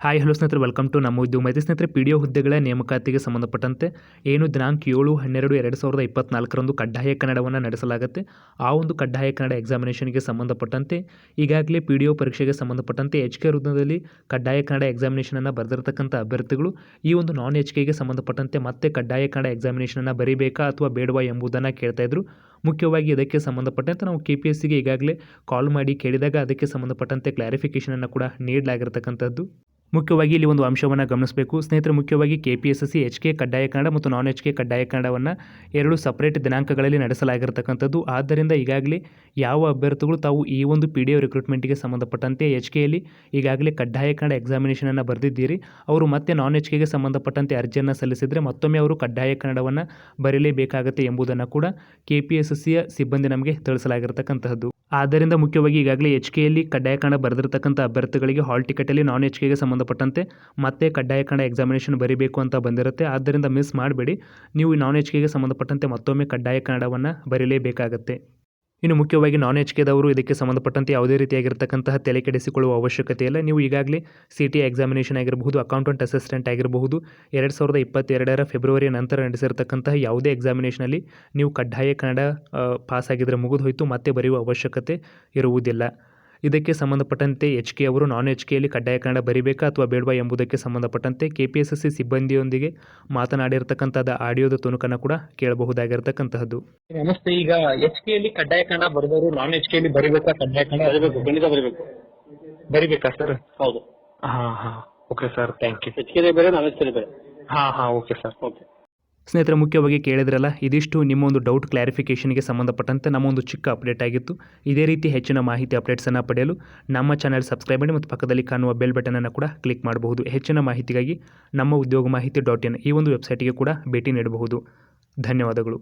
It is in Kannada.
ಹಾಯ್ ಹಲೋ ಸ್ನೇಹಿತರೆ, ವೆಲ್ಕಮ್ ಟು ನಮ್ಮ ಉದ್ಯೋಗ ಮಾಹಿತಿ. ಸ್ನೇಹಿತರೆ, ಪಿ ಡಿ ಒ ಹುದ್ದೆಗಳ ನೇಮಕಾತಿಗೆ ಸಂಬಂಧಪಟ್ಟಂತೆ ಏನು ದಿನಾಂಕ 7/12/2024 ಕಡ್ಡಾಯ ಕನ್ನಡವನ್ನು ನಡೆಸಲಾಗುತ್ತೆ. ಆ ಒಂದು ಕಡ್ಡಾಯ ಕನ್ನಡ ಎಕ್ಸಾಮಿನೇಷನ್ಗೆ ಸಂಬಂಧಪಟ್ಟಂತೆ ಈಗಾಗಲೇ ಪಿ ಡಿ ಒ ಪರೀಕ್ಷೆಗೆ ಸಂಬಂಧಪಟ್ಟಂತೆ ಎಚ್ ಕೆ ವೃಂದದಲ್ಲಿ ಕಡ್ಡಾಯ ಕನ್ನಡ ಎಕ್ಸಾಮಿನೇಷನನ್ನು ಬರೆದಿರತಕ್ಕಂಥ ಅಭ್ಯರ್ಥಿಗಳು ಈ ಒಂದು ನಾನ್ ಎಚ್ ಕೆಗೆ ಸಂಬಂಧಪಟ್ಟಂತೆ ಮತ್ತೆ ಕಡ್ಡಾಯ ಕನ್ನಡ ಎಕ್ಸಾಮಿನೇಷನನ್ನು ಬರೀಬೇಕಾ ಅಥವಾ ಬೇಡವಾ ಎಂಬುದನ್ನು ಕೇಳ್ತಾ ಇದ್ರು. ಮುಖ್ಯವಾಗಿ ಇದಕ್ಕೆ ಸಂಬಂಧಪಟ್ಟಂತೆ ನಾವು KPSCಗೆ ಈಗಾಗಲೇ ಕಾಲ್ ಮಾಡಿ ಕೇಳಿದಾಗ ಅದಕ್ಕೆ ಸಂಬಂಧಪಟ್ಟಂತೆ ಕ್ಲಾರಿಫಿಕೇಷನನ್ನು ಕೂಡ ನೀಡಲಾಗಿರ್ತಕ್ಕಂಥದ್ದು. ಮುಖ್ಯವಾಗಿ ಇಲ್ಲಿ ಒಂದು ಅಂಶವನ್ನು ಗಮನಿಸಬೇಕು ಸ್ನೇಹಿತರೆ. ಮುಖ್ಯವಾಗಿ KPSC ಎಚ್ ಕೆ ಕಡ್ಡಾಯ ಕನ್ನಡ ಮತ್ತು ನಾನ್ ಎಚ್ ಕೆ ಕಡ್ಡಾಯ ಕನ್ನಡವನ್ನು ಎರಡು ಸಪರೇಟ್ ದಿನಾಂಕಗಳಲ್ಲಿ ನಡೆಸಲಾಗಿರ್ತಕ್ಕಂಥದ್ದು. ಆದ್ದರಿಂದ ಈಗಾಗಲೇ ಯಾವ ಅಭ್ಯರ್ಥಿಗಳು ತಾವು ಈ ಒಂದು ಪಿ ಡಿ ಒ ರಿಕ್ರೂಟ್ಮೆಂಟ್ಗೆ ಸಂಬಂಧಪಟ್ಟಂತೆ ಎಚ್ ಕೆಯಲ್ಲಿ ಈಗಾಗಲೇ ಕಡ್ಡಾಯ ಕನ್ನಡ ಎಕ್ಸಾಮಿನೇಷನನ್ನು ಬರೆದಿದ್ದೀರಿ, ಅವರು ಮತ್ತೆ ನಾನ್ ಎಚ್ ಕೆಗೆ ಸಂಬಂಧಪಟ್ಟಂತೆ ಅರ್ಜಿಯನ್ನು ಸಲ್ಲಿಸಿದರೆ ಮತ್ತೊಮ್ಮೆ ಅವರು ಕಡ್ಡಾಯ ಕನ್ನಡವನ್ನು ಬರೀಲೇಬೇಕಾಗುತ್ತೆ ಎಂಬುದನ್ನು ಕೂಡ KPSCಯ ಸಿಬ್ಬಂದಿ ನಮಗೆ ತಿಳಿಸಲಾಗಿರ್ತಕ್ಕಂತಹದ್ದು. ಆದ್ದರಿಂದ ಮುಖ್ಯವಾಗಿ ಈಗಾಗಲೇ ಎಚ್ ಕೆಯಲ್ಲಿ ಕಡ್ಡಾಯ ಕನ್ನಡ ಬರೆದಿರತಕ್ಕಂಥ ಅಭ್ಯರ್ಥಿಗಳಿಗೆ ಹಾಲ್ ಟಿಕೆಟಲ್ಲಿ ನಾನ್ ಎಚ್ ಕೆಗೆ ಸಂಬಂಧಪಟ್ಟಂತೆ ಮತ್ತೆ ಕಡ್ಡಾಯ ಕನ್ನಡ ಎಕ್ಸಾಮಿನೇಷನ್ ಬರೀಬೇಕು ಅಂತ ಬಂದಿರುತ್ತೆ. ಆದ್ದರಿಂದ ಮಿಸ್ ಮಾಡಬೇಡಿ, ನೀವು ನಾನ್ ಎಚ್ ಕೆಗೆ ಸಂಬಂಧಪಟ್ಟಂತೆ ಮತ್ತೊಮ್ಮೆ ಕಡ್ಡಾಯ ಕನ್ನಡವನ್ನು ಬರೀಲೇಬೇಕಾಗತ್ತೆ. ಇನ್ನು ಮುಖ್ಯವಾಗಿ ನಾನ್ ಎಚ್ ಕೆದವರು ಇದಕ್ಕೆ ಸಂಬಂಧಪಟ್ಟಂತೆ ಯಾವುದೇ ರೀತಿಯಾಗಿರ್ತಕ್ಕಂತಹ ತಲೆ ಕೆಡಿಸಿಕೊಳ್ಳುವ ಅವಶ್ಯಕತೆ ಇಲ್ಲ. ನೀವು ಈಗಾಗಲೇ CT ಎಕ್ಸಾಮಿನೇಷನ್ ಆಗಿರಬಹುದು, ಅಕೌಂಟೆಂಟ್ ಅಸಿಸ್ಟೆಂಟ್ ಆಗಿರಬಹುದು, 2022 ಫೆಬ್ರವರಿಯ ನಂತರ ನಡೆಸಿರ್ತಕ್ಕಂತಹ ಯಾವುದೇ ಎಕ್ಸಾಮಿನೇಷನಲ್ಲಿ ನೀವು ಕಡ್ಡಾಯ ಕನ್ನಡ ಪಾಸ್ ಆಗಿದ್ದರೆ ಮುಗಿದು ಹೋಯಿತು, ಮತ್ತೆ ಬರೆಯುವ ಅವಶ್ಯಕತೆ ಇರುವುದಿಲ್ಲ. ಇದಕ್ಕೆ ಸಂಬಂಧಪಟ್ಟಂತೆ ಎಚ್ ಕೆ ಅವರು ನಾನ್ ಎಚ್ ಕೆಯಲ್ಲಿ ಕಡ್ಡಾಯ ಕನ್ನಡ ಬರೀಬೇಕಾ ಅಥವಾ ಬೇಡವಾ ಎಂಬುದಕ್ಕೆ ಸಂಬಂಧಪಟ್ಟಂತೆ KPSC ಸಿಬ್ಬಂದಿಯೊಂದಿಗೆ ಮಾತನಾಡಿರ್ತಕ್ಕಂಥದ್ದು ಆಡಿಯೋದ ತುಣುಕನ್ನು ಕೂಡ ಕೇಳಬಹುದಾಗಿರ್ತಕ್ಕಂತಹದ್ದು. ನಮಸ್ತೆ. ಈಗ ಎಚ್ ಕೆಯಲ್ಲಿ ಕಡ್ಡಾಯ ಕನ್ನಡ ಬರೆದವರು ನಾನ್ ಎಚ್ ಕೆಯಲ್ಲಿ ಬರೀಬೇಕಾ? ಕಡ್ಡಾಯ ಕನ್ನಡ ಬರೀಬೇಕು, ಖಂಡಿತ ಬರೀಬೇಕು. ಬರೀಬೇಕಾ ಸರ್? ಹೌದು. ಹಾಂ okay sir, thank you. H K ಬೇರೆ, ನಾನ್ ಎಚ್ ಕೆ ಬೇರೆ. ಹಾಂ ಓಕೆ ಸರ್. ಓಕೆ ಸ್ನೇಹಿತರೆ, ಮುಖ್ಯವಾಗಿ ಕೇಳಿದ್ರಲ್ಲ, ಇದಿಷ್ಟು ನಿಮ್ಮ ಒಂದು ಡೌಟ್ ಕ್ಲಾರಿಫಿಕೇಷನ್ಗೆ ಸಂಬಂಧಪಟ್ಟಂತೆ ನಮ್ಮ ಒಂದು ಚಿಕ್ಕ ಅಪ್ಡೇಟ್ ಆಗಿತ್ತು. ಇದೇ ರೀತಿ ಹೆಚ್ಚಿನ ಮಾಹಿತಿ ಅಪ್ಡೇಟ್ಸನ್ನು ಪಡೆಯಲು ನಮ್ಮ ಚಾನಲ್ ಸಬ್ಸ್ಕ್ರೈಬ್ ಮಾಡಿ ಮತ್ತು ಪಕ್ಕದಲ್ಲಿ ಕಾಣುವ ಬೆಲ್ ಬಟನನ್ನು ಕೂಡ ಕ್ಲಿಕ್ ಮಾಡಬಹುದು. ಹೆಚ್ಚಿನ ಮಾಹಿತಿಗಾಗಿ ನಮ್ಮ ಉದ್ಯೋಗ ಮಾಹಿತಿ .in ಈ ಒಂದು ವೆಬ್ಸೈಟ್ಗೆ ಕೂಡ ಭೇಟಿ ನೀಡಬಹುದು. ಧನ್ಯವಾದಗಳು.